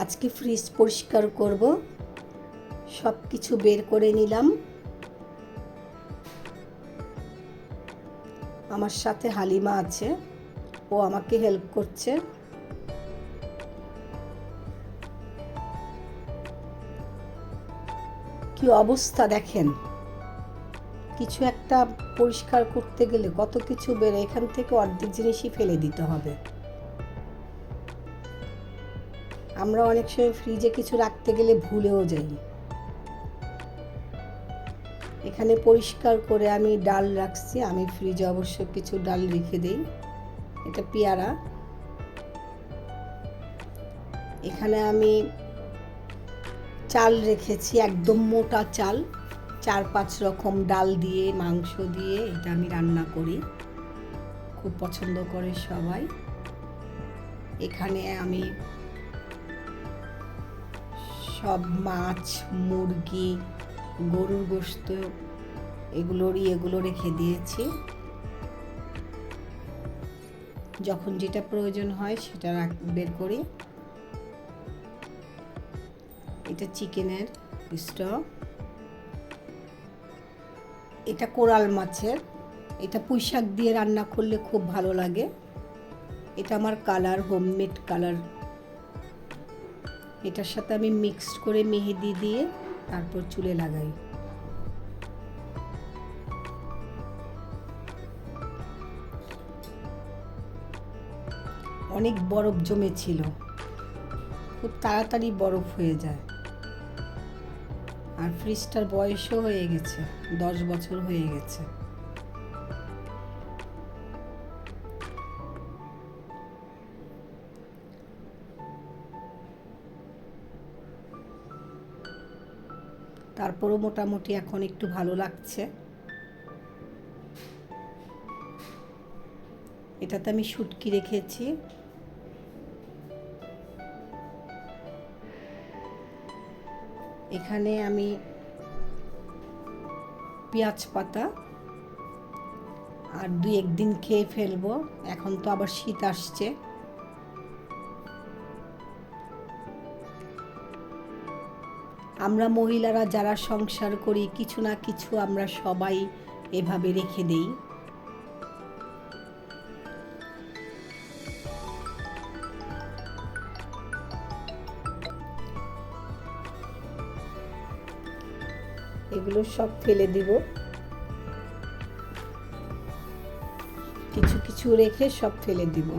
আজকে ফ্রিজ পরিষ্কার করব। সব কিছু বের করে নিলাম। আমার সাথে হালিমা আছে, ও আমাকে হেল্প করছে। কি অবস্থা দেখেন, কিছু একটা পরিষ্কার করতে গেলে কত কিছু বের, এখান থেকে অর্ধেক জিনিসই ফেলে দিতে হবে। আমরা অনেক সময় ফ্রিজে কিছু রাখতে গেলে ভুলেও যাই। এখানে পরিষ্কার করে আমি ডাল রাখছি। আমি ফ্রিজে অবশ্য কিছু ডাল রেখে দেই। এটা পেয়ারা। এখানে আমি চাল রেখেছি, একদম মোটা চাল। 4-5 রকম ডাল দিয়ে, মাংস দিয়ে এটা আমি রান্না করি, খুব পছন্দ করে সবাই। এখানে আমি সব মাছ, মুরগি, গরুর গোশত এগুলো রেখে দিয়েছি। যখন যেটা প্রয়োজন হয় সেটা বের করি। এটা চিকেনের স্টক, এটা কোরাল মাছের, এটা পুঁই শাক দিয়ে রান্না করলে খুব ভালো লাগে। এটা আমার কালার, হোমমেড কালার। এটার সাথে আমি মিক্সড করে মেহেদি দিয়ে তারপর চুলে লাগাই। অনেক বরফ জমেছিল, খুব তাড়াতাড়ি বরফ হয়ে যায়। আর ফ্রিজটার বয়সও হয়ে গেছে, 10 বছর হয়ে গেছে। তারপরও মোটামুটি এখন একটু ভালো লাগছে। এটাতে আমি শুটকি রেখেছি। এখানে আমি পেঁয়াজ পাতা আর 2-1 দিন খেয়ে ফেলবো। এখন তো আবার শীত আসছে। আমরা মহিলারা যারা সংসার করি, কিছু না কিছু আমরা সবাই এভাবে রেখে দেই। এগুলো সব ফেলে দিব, কিছু কিছু রেখে সব ফেলে দিব।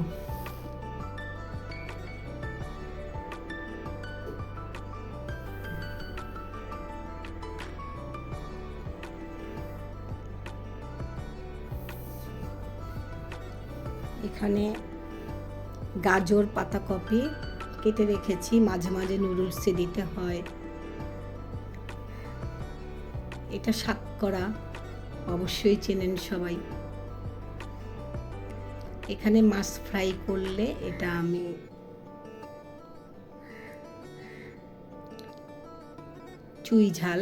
এখানে গাজর, পাতাকপি কেটে রেখেছি, মাঝে মাঝে নুডলসে দিতে হয়। এটা শাককরা, অবশ্যই চেনেন সবাই। এখানে মাছ ফ্রাই করলে এটা আমি চুই ঝাল।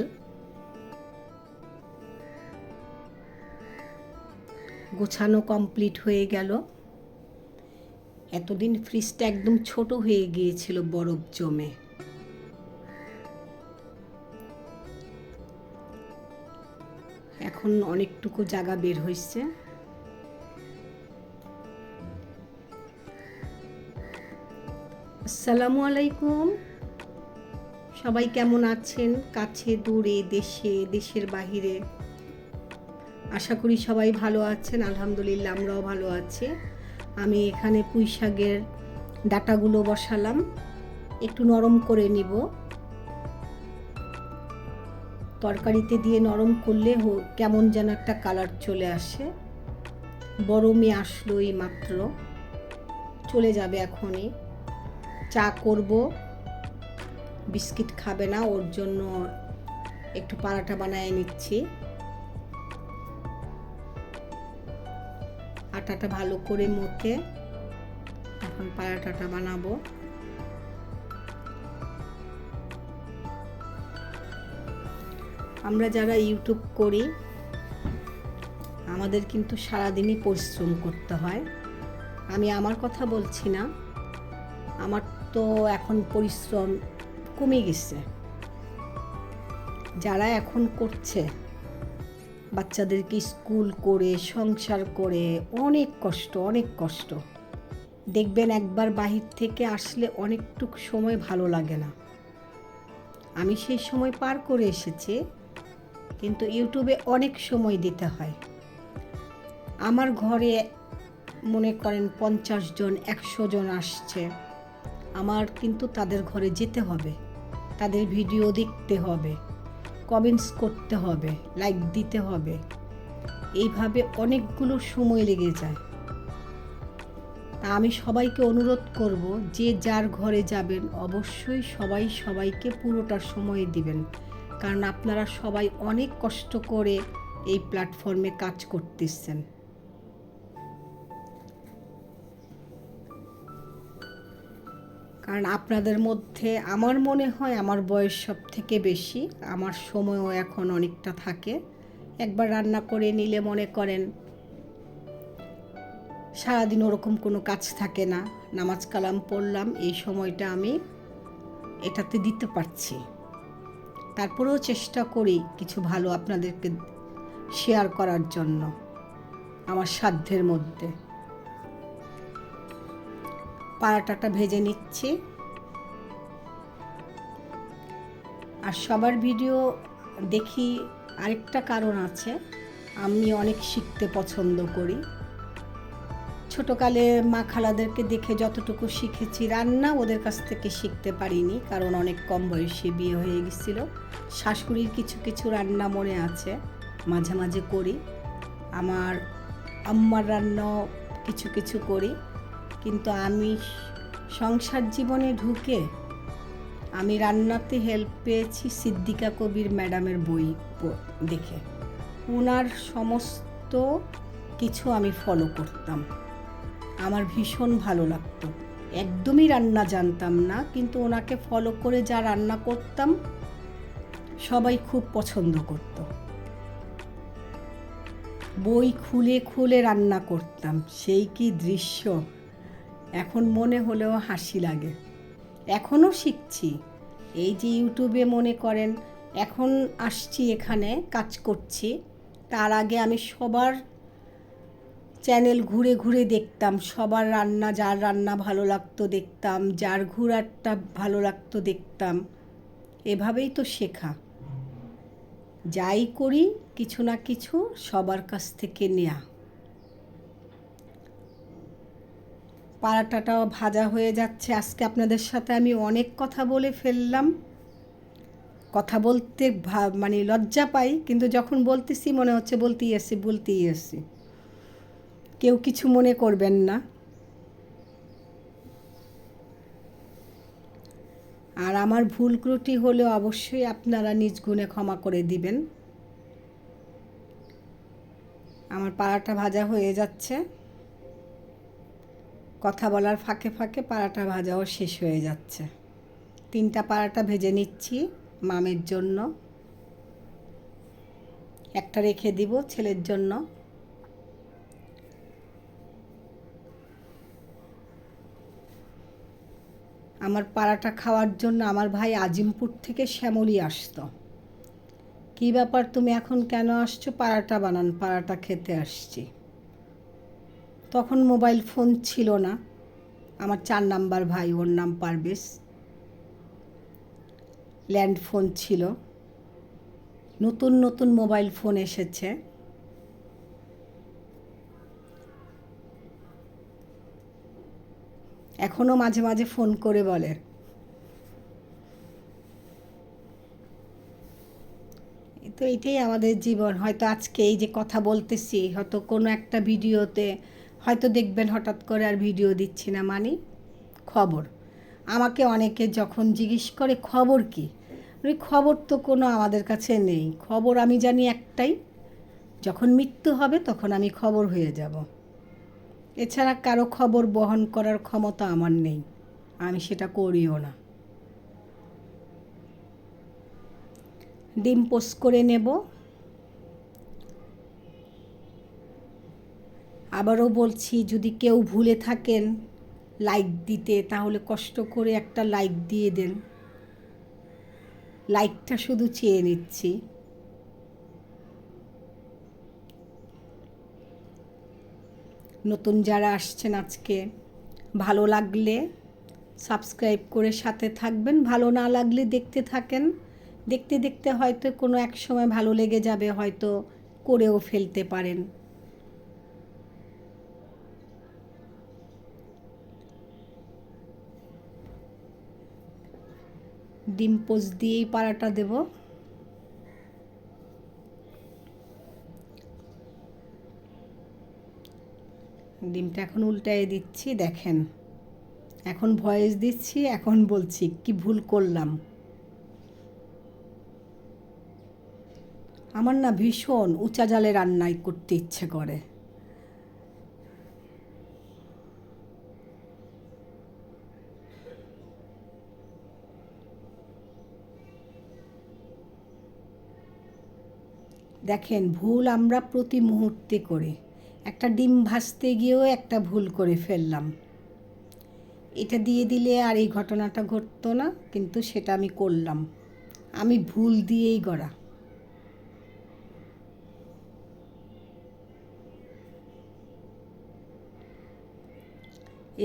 গোছানো কমপ্লিট হয়ে গেল। এতদিন ফ্রিজটা একদম ছোট হয়ে গিয়েছিল বরফ জমে। এখন অনেকটুকু জায়গা বের হয়েছে। আসসালামু আলাইকুম, সবাই কেমন আছেন? কাছে দূরে, দেশে, দেশের বাহিরে, আশা করি সবাই ভালো আছেন। আলহামদুলিল্লাহ, আমরাও ভালো আছি। আমি এখানে পুঁই শাকের ডাঁটাগুলো বসালাম, একটু নরম করে নিব। তরকারিতে দিয়ে নরম করলে কেমন যেন একটা কালার চলে আসে। বড় মেয়ে আসলো এই মাত্র, চলে যাবে এখনই। চা করব, বিস্কিট খাবে না, ওর জন্য একটু পারাঠা বানিয়ে নিচ্ছি। আটাটা ভালো করে মথে এখন পারাঠাটা বানাবো। আমরা যারা ইউটিউব করি, আমাদের কিন্তু সারাদিনই পরিশ্রম করতে হয়। আমি আমার কথা বলছি না, আমার তো এখন পরিশ্রম কমে গেছে। যারা এখন করছে, বাচ্চাদেরকে স্কুল করে সংসার করে অনেক কষ্ট, দেখবেন একবার বাহির থেকে আসলে অনেকটুকু সময় ভালো লাগে না। আমি সেই সময় পার করে এসেছি, কিন্তু ইউটিউবে অনেক সময় দিতে হয়। আমার ঘরে মনে করেন 50 জন 100 জন আসছে, আমার কিন্তু তাদের ঘরে যেতে হবে, তাদের ভিডিও দেখতে হবে, কমেন্টস করতে হবে, লাইক দিতে হবে, এইভাবে অনেকগুলো সময় লেগে যায়। তা আমি সবাইকে অনুরোধ করব, যে যার ঘরে যাবেন অবশ্যই সবাইকে পুরোটা সময় দিবেন, কারণ আপনারা সবাই অনেক কষ্ট করে এই প্ল্যাটফর্মে কাজ করতেছেন। কারণ আপনাদের মধ্যে আমার মনে হয় আমার বয়স সব থেকে বেশি, আমার সময়ও এখন অনেকটা থাকে। একবার রান্না করে নিলে মনে করেন সারাদিন ওরকম কোনো কাজ থাকে না, নামাজ কালাম পড়লাম, এই সময়টা আমি এটাতে দিতে পারছি। তারপরেও চেষ্টা করি কিছু ভালো আপনাদেরকে শেয়ার করার জন্য আমার সাধ্যের মধ্যে। পারাটাটা ভেজে নিচ্ছি। আর সবার ভিডিও দেখি আরেকটা কারণ আছে, আমি অনেক শিখতে পছন্দ করি। ছোটোকালে মা খালাদেরকে দেখে যতটুকু শিখেছি রান্না ওদের কাছ থেকে শিখতে পারিনি, কারণ অনেক কম বয়সে বিয়ে হয়ে গেছিল। শাশুড়ির কিছু রান্না মনে আছে, মাঝে মাঝে করি। আমার আম্মার রান্নাও কিছু করি, কিন্তু আমি সংসার জীবনে ঢুকে আমি রান্নাতে হেল্প পেয়েছি সিদ্দিকা কবির ম্যাডামের বই দেখে। ওনার সমস্ত কিছু আমি ফলো করতাম, আমার ভীষণ ভালো লাগতো। একদমই রান্না জানতাম না, কিন্তু ওনাকে ফলো করে যা রান্না করতাম সবাই খুব পছন্দ করত। বই খুলে রান্না করতাম, সেই কি দৃশ্য এখন মনে হলেও হাসি লাগে। এখনও শিখছি, এই যে ইউটিউবে মনে করেন এখন আসছি, এখানে কাজ করছি, তার আগে আমি সবার চ্যানেল ঘুরে দেখতাম, সবার রান্না, যার রান্না ভালো লাগতো দেখতাম, যার ঘুরারটা ভালো লাগতো দেখতাম। এভাবেই তো শেখা, যাই করি কিছু না কিছু সবার কাছ থেকে নেয়া। পারাটাটাও ভাজা হয়ে যাচ্ছে। আজকে আপনাদের সাথে আমি অনেক কথা বলে ফেললাম, কথা বলতে মানে লজ্জা পাই, কিন্তু যখন বলতেছি মনে হচ্ছে বলতেই আসি। কেউ কিছু মনে করবেন না। আর আমার ভুল ত্রুটি হলে অবশ্যই আপনারা নিজ গুণে ক্ষমা করে দিবেন। আমার পারাটা ভাজা হয়ে যাচ্ছে, কথা বলার ফাঁকে পারাটা ভাজাও শেষ হয়ে যাচ্ছে। 3টা পারাটা ভেজে নিচ্ছি মামের জন্য, একটা রেখে দিব ছেলের জন্য। আমার পারাটা খাওয়ার জন্য আমার ভাই আজিমপুর থেকে শ্যামলী আসতো। কী ব্যাপার, তুমি এখন কেন আসছো? পারাটা বানান, পারাটা খেতে আসছি। তখন মোবাইল ফোন ছিল না। আমার 4 নাম্বার ভাই, ওর নাম পারভেজ, ল্যান্ড ফোন ছিল। নতুন মোবাইল ফোন এসেছে। এখনও মাঝে মাঝে ফোন করে বলে। তো এটাই আমাদের জীবন। হয়তো আজকে এই যে কথা বলতেছি, হয়তো কোনো একটা ভিডিওতে হয়তো দেখবেন হঠাৎ করে আর ভিডিও দিচ্ছি না, মানে খবর। আমাকে অনেকে যখন জিজ্ঞেস করে খবর কি, খবর তো কোনো আমাদের কাছে নেই। খবর আমি জানি একটাই, যখন মৃত্যু হবে তখন আমি খবর হয়ে যাব। এছাড়া কারো খবর বহন করার ক্ষমতা আমার নেই, আমি সেটা করিও না। ডিম পোস্ট করে নেব। আবারও বলছি, যদি কেউ ভুলে থাকেন লাইক দিতে, তাহলে কষ্ট করে একটা লাইক দিয়ে দেন। লাইকটা শুধু চেয়ে নিচ্ছি। নতুন যারা আসছেন আজকে, ভালো লাগলে সাবস্ক্রাইব করে সাথে থাকবেন, ভালো না লাগলে দেখতে থাকেন। দেখতে দেখতে হয়তো কোনো এক সময় ভালো লেগে যাবে, হয়তো করেও ফেলতে পারেন। ডিম পোস্ট দিয়েই পারাটা দেব। ডিমটা এখন উল্টায়ে দিচ্ছি, দেখেন। এখন ভয়েস দিচ্ছি, এখন বলছি কি ভুল করলাম। আমার না ভীষণ উঁচা জালে রান্নাই করতে ইচ্ছে করে। দেখেন, ভুল আমরা প্রতি মুহূর্তে করি। একটা ডিম ভাজতে গিয়েও একটা ভুল করে ফেললাম। এটা দিয়ে দিলে আর এই ঘটনাটা ঘটতো না, কিন্তু সেটা আমি করলাম। আমি ভুল দিয়েই গড়া।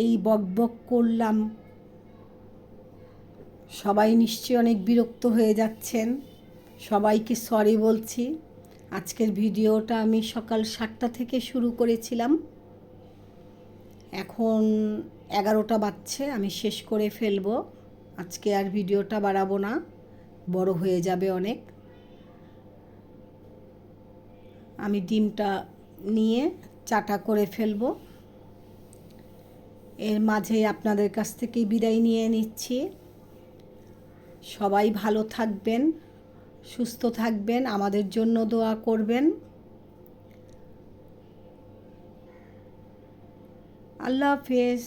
এই বকবক করলাম, সবাই নিশ্চয়ই অনেক বিরক্ত হয়ে যাচ্ছেন। সবাইকে সরি বলছি। আজকের ভিডিওটা আমি সকাল 7টা থেকে শুরু করেছিলাম, এখন 11টা বাজছে। আমি শেষ করে ফেলবো আজকে, আর ভিডিওটা বাড়াবো না, বড় হয়ে যাবে অনেক। আমি ডিমটা নিয়ে চাটা করে ফেলবো। এর মাঝে আপনাদের কাছ থেকে বিদায় নিয়ে নিচ্ছি। সবাই ভালো থাকবেন, সুস্থ থাকবেন, আমাদের জন্য দোয়া করবেন। আল্লাহ হাফেজ।